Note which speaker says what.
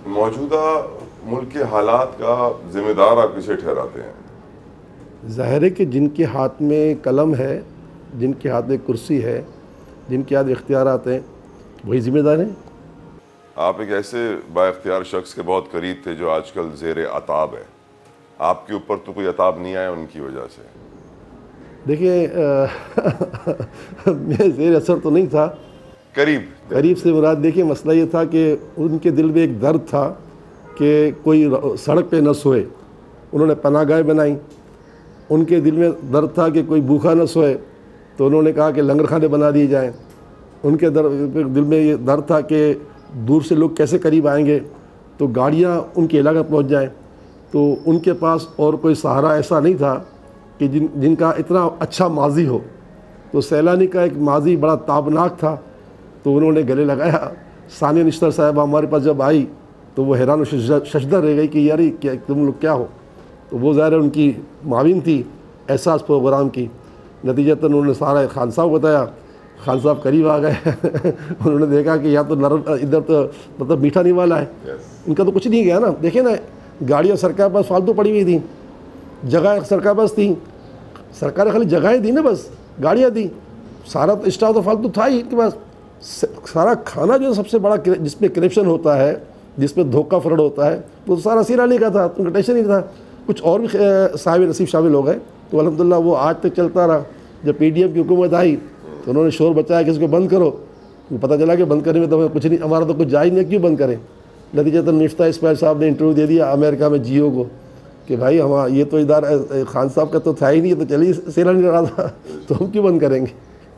Speaker 1: موجودہ ملک کے حالات کا ذمہ دار آپ کسے ٹھہراتے ہیں؟
Speaker 2: ظاہر ہے کہ جن کے ہاتھ میں قلم ہے، جن کے ہاتھ میں کرسی ہے، جن کے ہاتھ اختیارات ہیں، وہی ذمہ دار ہیں۔
Speaker 1: آپ ایک ایسے با اختیار شخص کے بہت قریب تھے جو آج کل زیر عتاب ہے، آپ کے اوپر تو کوئی عتاب نہیں آیا ان کی وجہ سے؟
Speaker 2: دیکھیں میں زیر اثر تو نہیں تھا، قریب سے مراد دیکھیں مسئلہ یہ تھا کہ ان کے دل میں ایک درد تھا کہ کوئی سڑک پہ نہ سوئے، انہوں نے پناہ گاہیں بنائیں۔ ان کے دل میں درد تھا کہ کوئی بھوکا نہ سوئے، تو انہوں نے کہا کہ لنگر خانے بنا دیے جائیں۔ ان کے دل میں یہ درد تھا کہ دور سے لوگ کیسے قریب آئیں گے، تو گاڑیاں ان کے علاقے پہنچ جائیں۔ تو ان کے پاس اور کوئی سہارا ایسا نہیں تھا کہ جن کا اتنا اچھا ماضی ہو۔ تو سیلانی کا ایک ماضی بڑا تابناک تھا، تو انہوں نے گلے لگایا۔ ثانیہ نشتر صاحبہ ہمارے پاس جب آئی تو وہ حیران و ششدر رہ گئی کہ یار تم لوگ کیا ہو۔ تو وہ ظاہر ان کی معاون تھی احساس پروگرام کی۔ نتیجتاً انہوں نے سارا خان صاحب کو بتایا، خان صاحب قریب آ گئے انہوں نے دیکھا کہ یا تو نرم ادھر تو مطلب میٹھا نہیں والا ہے، ان کا تو کچھ نہیں گیا نا۔ دیکھیں نا، گاڑیاں سرکار پاس فالتو پڑی ہوئی تھیں، جگہ سرکار پاس تھیں، سرکار خالی جگہیں دی نا، بس گاڑیاں دی، سارا تو اسٹاف تو فالتو تھا ہی ان کے پاس۔ سارا کھانا جو سب سے بڑا جس میں کرپشن ہوتا ہے، جس میں دھوکہ فراڈ ہوتا ہے، وہ سارا سیلانی کا تھا، تو ان کا ٹینشن نہیں تھا۔ کچھ اور بھی صاحب نصیب شامل ہو گئے، تو الحمدللہ وہ آج تک چلتا رہا۔ جب پی ڈی ایم کی حکومت آئی تو انہوں نے شور بچایا کہ اس کو بند کرو، پتہ چلا کہ بند کرنے میں تو کچھ نہیں، ہمارا تو کچھ جائز نہیں ہے، کیوں بند کریں۔ نتیجتاً مفتاح اسماعیل صاحب نے انٹرویو دے دیا امریکہ میں جیو کو کہ بھائی یہ تو ادارہ خان صاحب کا تو تھا ہی نہیں، یہ تو چلیے سیلانی رہا تھا، تو ہم کیوں بند کریں گے۔